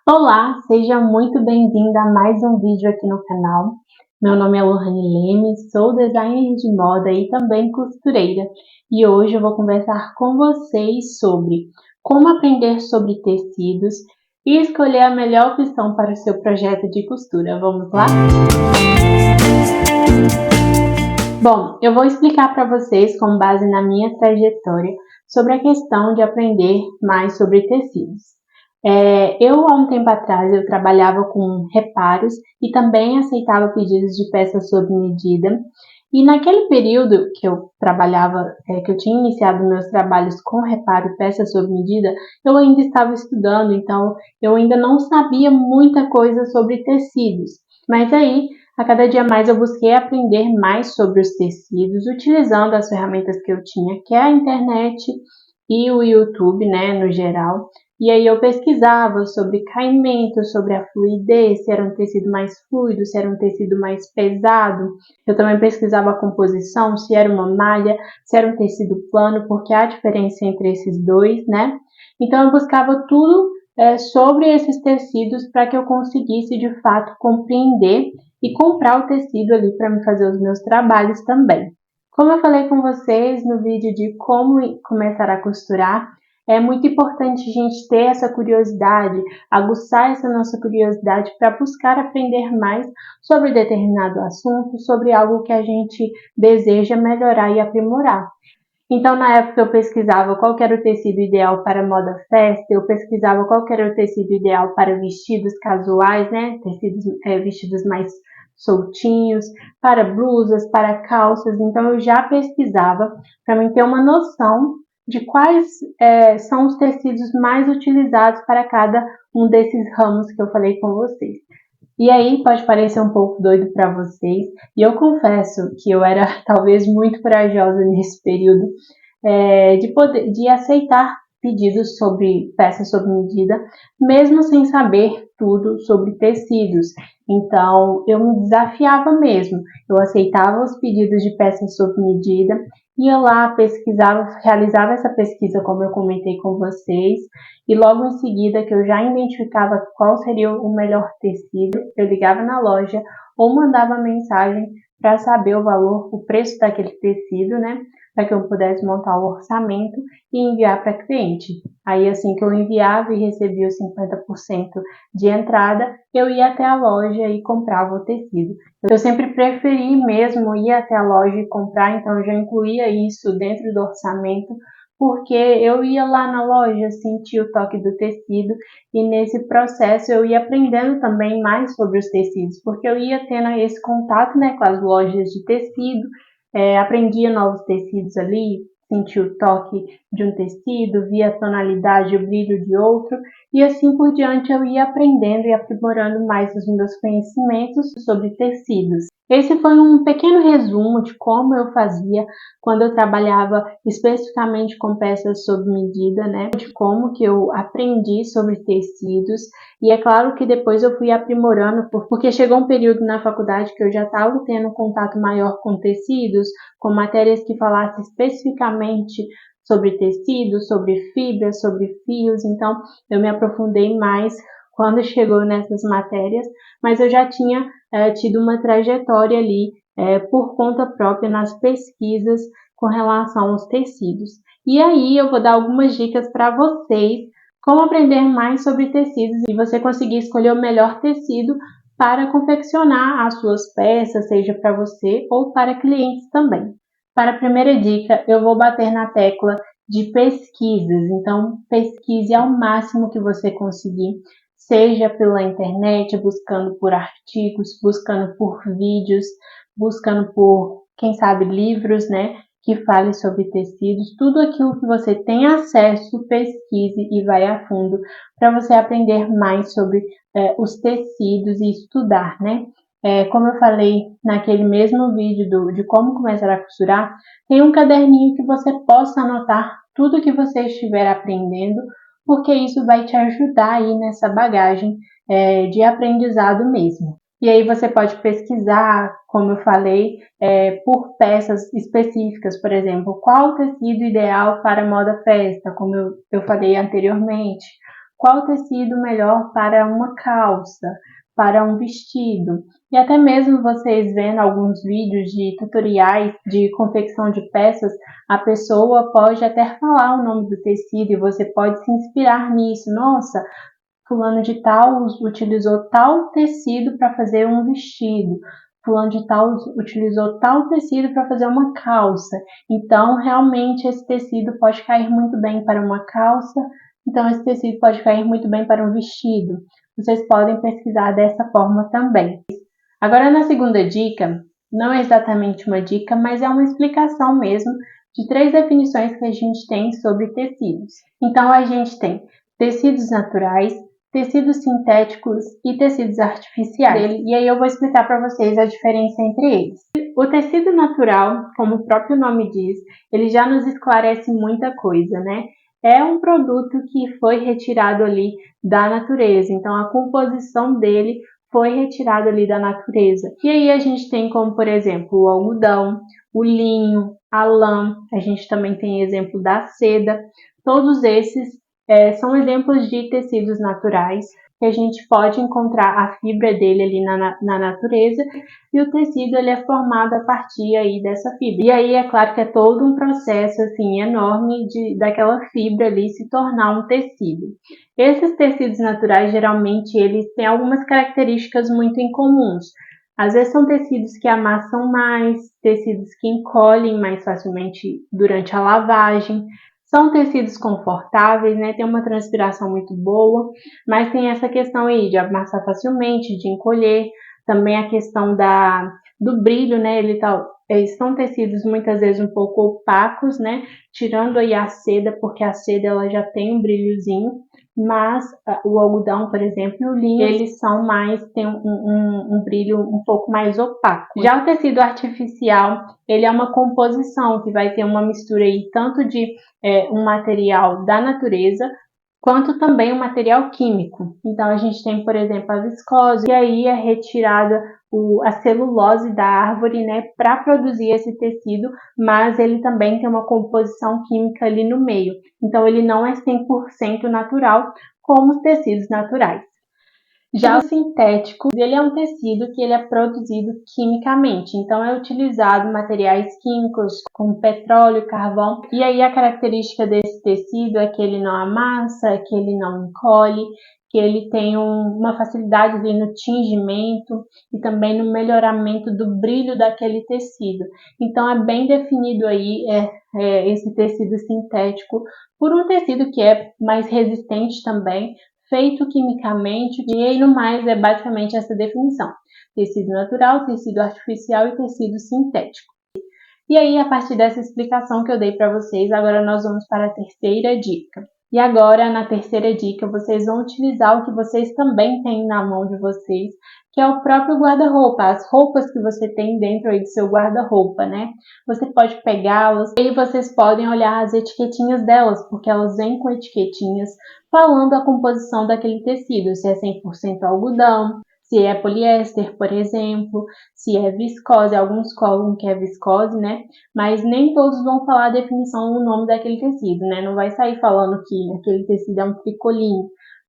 Olá, seja muito bem-vinda a mais um vídeo aqui no canal. Meu nome é Lohane Leme, sou designer de moda e também costureira. E hoje eu vou conversar com vocês sobre como aprender sobre tecidos e escolher a melhor opção para o seu projeto de costura. Vamos lá? Bom, eu vou explicar para vocês, com base na minha trajetória, sobre a questão de aprender mais sobre tecidos. Há um tempo atrás, eu trabalhava com reparos e também aceitava pedidos de peças sob medida. E naquele período que eu trabalhava, que eu tinha iniciado meus trabalhos com reparo e peças sob medida, eu ainda estava estudando, então eu ainda não sabia muita coisa sobre tecidos. Mas aí, a cada dia mais eu busquei aprender mais sobre os tecidos, utilizando as ferramentas que eu tinha, que é a internet e o YouTube, né, no geral. E aí eu pesquisava sobre caimento, sobre a fluidez, se era um tecido mais fluido, se era um tecido mais pesado. Eu também pesquisava a composição, se era uma malha, se era um tecido plano, porque há diferença entre esses dois, né? Então eu buscava tudo sobre esses tecidos para que eu conseguisse de fato compreender e comprar o tecido ali para me fazer os meus trabalhos também. Como eu falei com vocês no vídeo de como começar a costurar, é muito importante a gente ter essa curiosidade, aguçar essa nossa curiosidade para buscar aprender mais sobre determinado assunto, sobre algo que a gente deseja melhorar e aprimorar. Então, na época, eu pesquisava qual era o tecido ideal para moda festa, eu pesquisava qual era o tecido ideal para vestidos casuais, né? Vestidos mais soltinhos, para blusas, para calças. Então, eu já pesquisava para mim ter uma noção de quais são os tecidos mais utilizados para cada um desses ramos que eu falei com vocês. E aí pode parecer um pouco doido para vocês, e eu confesso que eu era talvez muito corajosa nesse período de aceitar pedidos sobre peças sob medida, mesmo sem saber tudo sobre tecidos. Então eu me desafiava mesmo, eu aceitava os pedidos de peças sob medida, ia lá, pesquisava, realizava essa pesquisa como eu comentei com vocês, e logo em seguida que eu já identificava qual seria o melhor tecido, eu ligava na loja ou mandava mensagem para saber o valor, o preço daquele tecido, né? Para que eu pudesse montar o orçamento e enviar para a cliente. Aí assim que eu enviava e recebia os 50% de entrada, eu ia até a loja e comprava o tecido. Eu sempre preferi mesmo ir até a loja e comprar, então eu já incluía isso dentro do orçamento, porque eu ia lá na loja, sentir o toque do tecido, e nesse processo eu ia aprendendo também mais sobre os tecidos, porque eu ia tendo esse contato, né, com as lojas de tecido, aprendia novos tecidos ali, sentia o toque de um tecido, via a tonalidade e o brilho de outro, e assim por diante eu ia aprendendo e aprimorando mais os meus conhecimentos sobre tecidos. Esse foi um pequeno resumo de como eu fazia quando eu trabalhava especificamente com peças sob medida, né? De como que eu aprendi sobre tecidos. E é claro que depois eu fui aprimorando, porque chegou um período na faculdade que eu já estava tendo um contato maior com tecidos, com matérias que falassem especificamente sobre tecidos, sobre fibras, sobre fios. Então eu me aprofundei mais quando chegou nessas matérias, mas eu já tinha tido uma trajetória ali por conta própria nas pesquisas com relação aos tecidos. E aí eu vou dar algumas dicas para vocês como aprender mais sobre tecidos e você conseguir escolher o melhor tecido para confeccionar as suas peças, seja para você ou para clientes também. Para a primeira dica, eu vou bater na tecla de pesquisas. Então, pesquise ao máximo que você conseguir, seja pela internet, buscando por artigos, buscando por vídeos, buscando por, quem sabe, livros, né, que falem sobre tecidos. Tudo aquilo que você tem acesso, pesquise e vai a fundo para você aprender mais sobre os tecidos e estudar, né? Como eu falei naquele mesmo vídeo de como começar a costurar, tem um caderninho que você possa anotar tudo que você estiver aprendendo, porque isso vai te ajudar aí nessa bagagem de aprendizado mesmo. E aí você pode pesquisar, como eu falei, por peças específicas, por exemplo, qual o tecido ideal para moda festa, como eu falei anteriormente. qual tecido melhor para uma calça, para um vestido. E até mesmo vocês vendo alguns vídeos de tutoriais de confecção de peças, a pessoa pode até falar o nome do tecido e você pode se inspirar nisso. Nossa, fulano de tal utilizou tal tecido para fazer um vestido. Fulano de tal utilizou tal tecido para fazer uma calça. Então, realmente, esse tecido pode cair muito bem para uma calça. Então, esse tecido pode cair muito bem para um vestido. Vocês podem pesquisar dessa forma também. Agora, na segunda dica, não é exatamente uma dica, mas é uma explicação mesmo de 3 definições que a gente tem sobre tecidos. Então, a gente tem tecidos naturais, tecidos sintéticos e tecidos artificiais. E aí eu vou explicar para vocês a diferença entre eles. O tecido natural, como o próprio nome diz, ele já nos esclarece muita coisa, né? É um produto que foi retirado ali da natureza, então a composição dele foi retirada ali da natureza. E aí a gente tem como, por exemplo, o algodão, o linho, a lã, a gente também tem exemplo da seda. Todos esses são exemplos de tecidos naturais que a gente pode encontrar a fibra dele ali na natureza, e o tecido ele é formado a partir aí dessa fibra. E aí é claro que é todo um processo assim enorme daquela fibra ali se tornar um tecido. Esses tecidos naturais geralmente eles têm algumas características muito incomuns. Às vezes são tecidos que amassam mais, tecidos que encolhem mais facilmente durante a lavagem. São tecidos confortáveis, né? Tem uma transpiração muito boa, mas tem essa questão aí de amassar facilmente, de encolher. Também a questão do brilho, né? Eles são tecidos muitas vezes um pouco opacos, né? Tirando aí a seda, porque a seda ela já tem um brilhozinho, mas o algodão, por exemplo, e o linho, eles têm um brilho um pouco mais opaco. Já o tecido artificial, ele é uma composição que vai ter uma mistura aí tanto de um material da natureza, quanto também um material químico. Então a gente tem, por exemplo, a viscose, e aí é retirada a celulose da árvore, né, para produzir esse tecido, mas ele também tem uma composição química ali no meio. Então ele não é 100% natural como os tecidos naturais. Já o sintético, ele é um tecido que ele é produzido quimicamente, então é utilizado materiais químicos como petróleo, carvão, e aí a característica desse tecido é que ele não amassa, que ele não encolhe, que ele tem uma facilidade ali no tingimento e também no melhoramento do brilho daquele tecido. Então é bem definido aí esse tecido sintético por um tecido que é mais resistente também, feito quimicamente, e aí no mais é basicamente essa definição: tecido natural, tecido artificial e tecido sintético. E aí, a partir dessa explicação que eu dei para vocês, agora nós vamos para a terceira dica. E agora, na terceira dica, vocês vão utilizar o que vocês também têm na mão de vocês, que é o próprio guarda-roupa, as roupas que você tem dentro aí do seu guarda-roupa, né? Você pode pegá-las e vocês podem olhar as etiquetinhas delas, porque elas vêm com etiquetinhas falando a composição daquele tecido, se é 100% algodão, se é poliéster, por exemplo, se é viscose. Alguns colocam que é viscose, né? Mas nem todos vão falar a definição, o nome daquele tecido, né? Não vai sair falando que aquele tecido é um tricoline,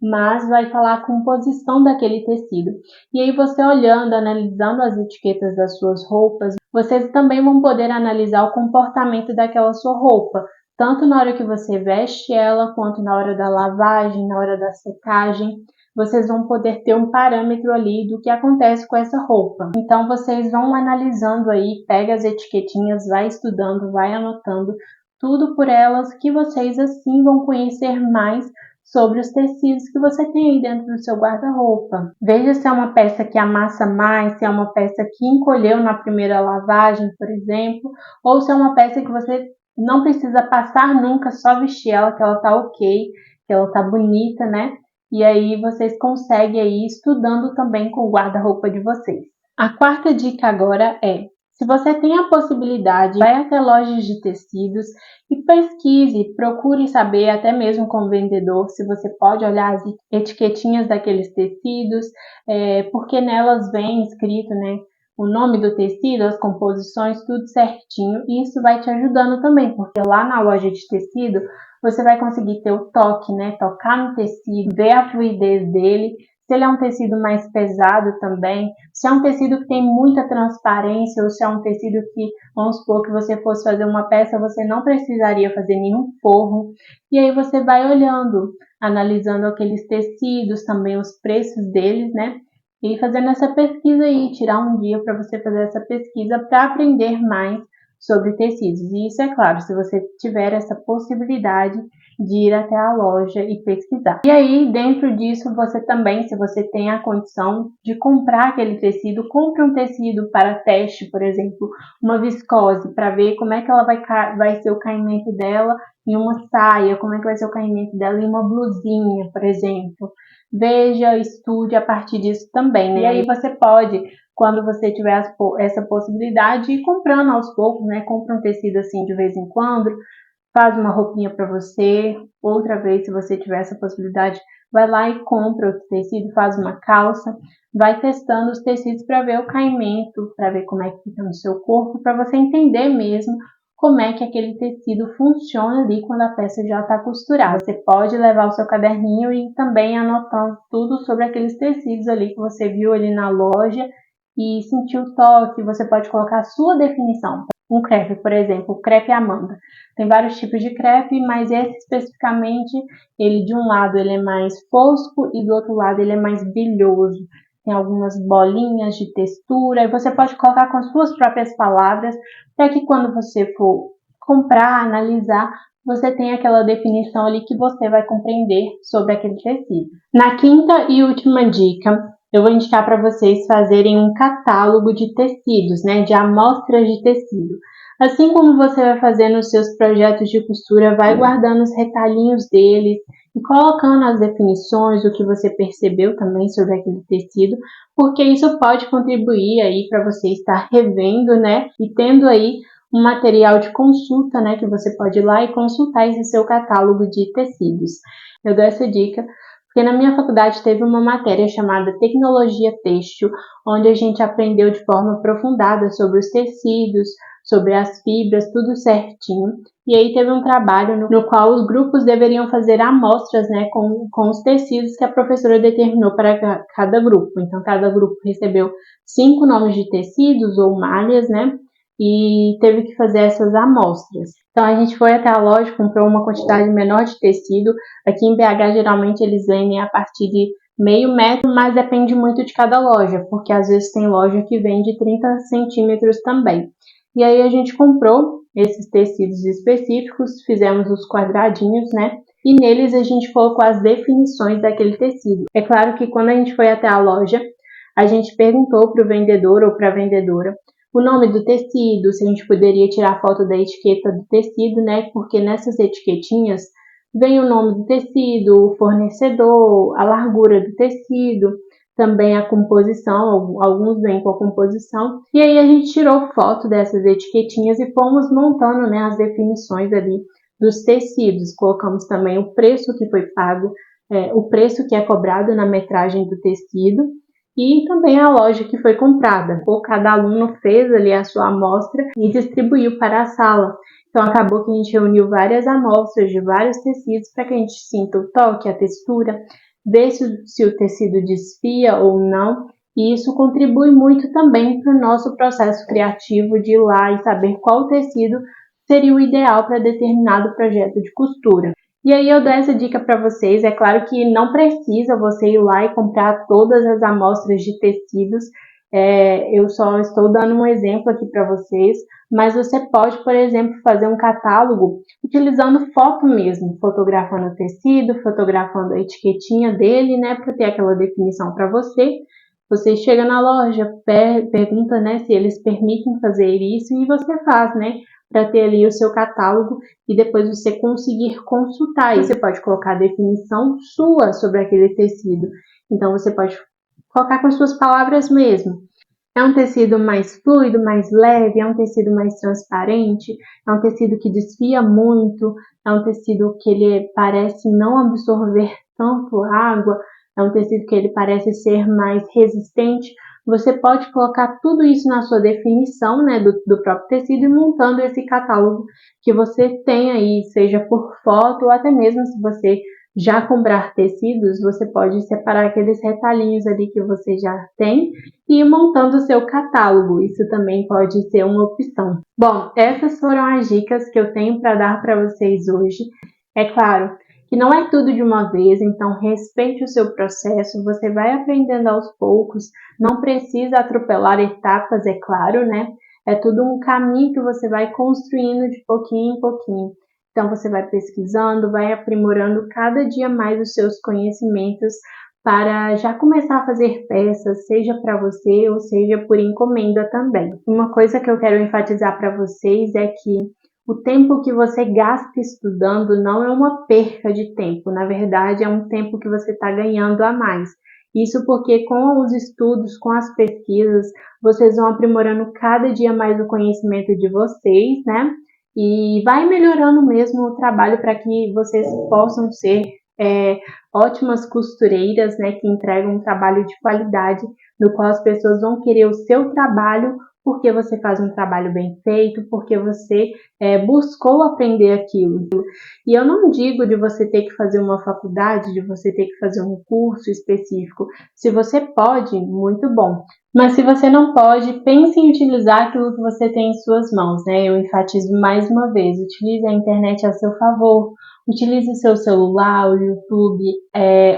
mas vai falar a composição daquele tecido. E aí você olhando, analisando as etiquetas das suas roupas, vocês também vão poder analisar o comportamento daquela sua roupa, tanto na hora que você veste ela, quanto na hora da lavagem, na hora da secagem. Vocês vão poder ter um parâmetro ali do que acontece com essa roupa. Então vocês vão analisando aí, pega as etiquetinhas, vai estudando, vai anotando tudo por elas, que vocês assim vão conhecer mais sobre os tecidos que você tem aí dentro do seu guarda-roupa. Veja se é uma peça que amassa mais, se é uma peça que encolheu na primeira lavagem, por exemplo, ou se é uma peça que você não precisa passar nunca, só vestir ela, que ela tá ok, que ela tá bonita, né? E aí vocês conseguem aí estudando também com o guarda-roupa de vocês. A quarta dica agora é: se você tem a possibilidade, vai até lojas de tecidos e pesquise, procure saber, até mesmo como vendedor, se você pode olhar as etiquetinhas daqueles tecidos, porque nelas vem escrito, né, o nome do tecido, as composições, tudo certinho, e isso vai te ajudando também, porque lá na loja de tecido você vai conseguir ter o toque, né? Tocar no tecido, ver a fluidez dele, se ele é um tecido mais pesado também, se é um tecido que tem muita transparência ou se é um tecido que, vamos supor que você fosse fazer uma peça, você não precisaria fazer nenhum forro, e aí você vai olhando, analisando aqueles tecidos, também os preços deles, né? E fazendo essa pesquisa aí, tirar um dia para você fazer essa pesquisa para aprender mais sobre tecidos. E isso é claro, se você tiver essa possibilidade de ir até a loja e pesquisar. E aí, dentro disso, você também, se você tem a condição de comprar aquele tecido, compre um tecido para teste, por exemplo, uma viscose, para ver como é que ela vai ser o caimento dela em uma saia, como é que vai ser o caimento dela em uma blusinha, por exemplo. Veja, estude a partir disso também, né? E aí você pode, quando você tiver essa possibilidade, ir comprando aos poucos, né? Compra um tecido assim de vez em quando, faz uma roupinha para você. Outra vez, se você tiver essa possibilidade, vai lá e compra outro tecido, faz uma calça, vai testando os tecidos para ver o caimento, para ver como é que fica no seu corpo, para você entender mesmo como é que aquele tecido funciona ali quando a peça já está costurada. Você pode levar o seu caderninho e também anotando tudo sobre aqueles tecidos ali que você viu ali na loja e sentiu o toque. Você pode colocar a sua definição. Um crepe, por exemplo, o crepe Amanda. Tem vários tipos de crepe, mas esse especificamente, ele de um lado ele é mais fosco e do outro lado ele é mais brilhoso. Tem algumas bolinhas de textura e você pode colocar com as suas próprias palavras para que quando você for comprar, analisar, você tenha aquela definição ali que você vai compreender sobre aquele tecido. Na quinta e última dica, eu vou indicar para vocês fazerem um catálogo de tecidos, né, de amostras de tecido. Assim como você vai fazendo os seus projetos de costura, vai guardando os retalhinhos deles e colocando as definições, o que você percebeu também sobre aquele tecido, porque isso pode contribuir aí para você estar revendo, né, e tendo aí um material de consulta, né, que você pode ir lá e consultar esse seu catálogo de tecidos. Eu dou essa dica porque na minha faculdade teve uma matéria chamada Tecnologia Têxtil, onde a gente aprendeu de forma aprofundada sobre os tecidos, sobre as fibras, tudo certinho. E aí teve um trabalho no qual os grupos deveriam fazer amostras, né, com os tecidos que a professora determinou para cada grupo. Então, cada grupo recebeu 5 nomes de tecidos ou malhas, né, e teve que fazer essas amostras. Então, a gente foi até a loja, comprou uma quantidade menor de tecido. Aqui em BH, geralmente, eles vendem a partir de meio metro, mas depende muito de cada loja, porque às vezes tem loja que vende 30 centímetros também. E aí a gente comprou esses tecidos específicos, fizemos os quadradinhos, né? E neles a gente colocou as definições daquele tecido. É claro que quando a gente foi até a loja, a gente perguntou para o vendedor ou para a vendedora o nome do tecido, se a gente poderia tirar foto da etiqueta do tecido, né? Porque nessas etiquetinhas vem o nome do tecido, o fornecedor, a largura do tecido, também a composição, alguns vêm com a composição. E aí a gente tirou foto dessas etiquetinhas e fomos montando, né, as definições ali dos tecidos. Colocamos também o preço que foi pago, o preço que é cobrado na metragem do tecido e também a loja que foi comprada. Cada aluno fez ali a sua amostra e distribuiu para a sala. Então acabou que a gente reuniu várias amostras de vários tecidos para que a gente sinta o toque, a textura, ver se o tecido desfia ou não. E isso contribui muito também para o nosso processo criativo de ir lá e saber qual tecido seria o ideal para determinado projeto de costura. E aí eu dou essa dica para vocês. É claro que não precisa você ir lá e comprar todas as amostras de tecidos. Eu só estou dando um exemplo aqui para vocês, mas você pode, por exemplo, fazer um catálogo utilizando foto mesmo, fotografando o tecido, fotografando a etiquetinha dele, né, para ter aquela definição para você. Você chega na loja, pergunta, né, se eles permitem fazer isso e você faz, né, para ter ali o seu catálogo e depois você conseguir consultar. Você pode colocar a definição sua sobre aquele tecido. Então você pode colocar com as suas palavras mesmo. É um tecido mais fluido, mais leve, é um tecido mais transparente, é um tecido que desfia muito, é um tecido que ele parece não absorver tanto água, é um tecido que ele parece ser mais resistente. você pode colocar tudo isso na sua definição, né, do próprio tecido e montando esse catálogo que você tem aí, seja por foto ou até mesmo se você já comprar tecidos, você pode separar aqueles retalhinhos ali que você já tem e ir montando o seu catálogo. Isso também pode ser uma opção. Bom, essas foram as dicas que eu tenho para dar para vocês hoje. É claro que não é tudo de uma vez, então respeite o seu processo, você vai aprendendo aos poucos, não precisa atropelar etapas, é claro, né? É tudo um caminho que você vai construindo de pouquinho em pouquinho. Então você vai pesquisando, vai aprimorando cada dia mais os seus conhecimentos para já começar a fazer peças, seja para você ou seja por encomenda também. Uma coisa que eu quero enfatizar para vocês é que o tempo que você gasta estudando não é uma perca de tempo, na verdade é um tempo que você está ganhando a mais. Isso porque com os estudos, com as pesquisas, vocês vão aprimorando cada dia mais o conhecimento de vocês, né? E vai melhorando mesmo o trabalho para que vocês possam ser ótimas costureiras, né, que entregam um trabalho de qualidade, no qual as pessoas vão querer o seu trabalho porque você faz um trabalho bem feito, porque você buscou aprender aquilo. E eu não digo de você ter que fazer uma faculdade, de você ter que fazer um curso específico. Se você pode, muito bom. Mas se você não pode, pense em utilizar aquilo que você tem em suas mãos, né? Eu enfatizo mais uma vez, utilize a internet a seu favor, utilize o seu celular, o YouTube,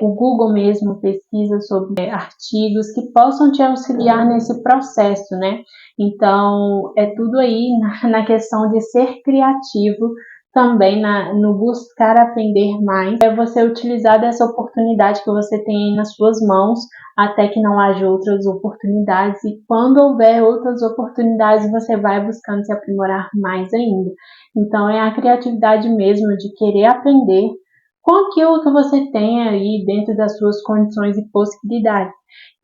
o Google mesmo, pesquisa sobre artigos que possam te auxiliar nesse processo, né? Então, é tudo aí na questão de ser criativo, também no buscar aprender mais, é você utilizar dessa oportunidade que você tem nas suas mãos, até que não haja outras oportunidades, e quando houver outras oportunidades, você vai buscando se aprimorar mais ainda. Então, é a criatividade mesmo de querer aprender com aquilo que você tem aí dentro das suas condições e possibilidades.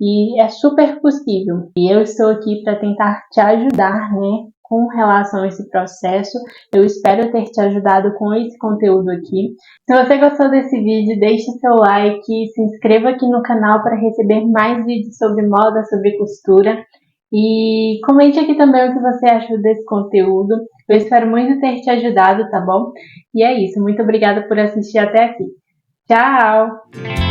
E é super possível. E eu estou aqui para tentar te ajudar, né, com relação a esse processo. Eu espero ter te ajudado com esse conteúdo aqui. Se você gostou desse vídeo, deixe seu like, se inscreva aqui no canal para receber mais vídeos sobre moda, sobre costura. E comente aqui também o que você achou desse conteúdo. Eu espero muito ter te ajudado, tá bom? E é isso. Muito obrigada por assistir até aqui. Tchau!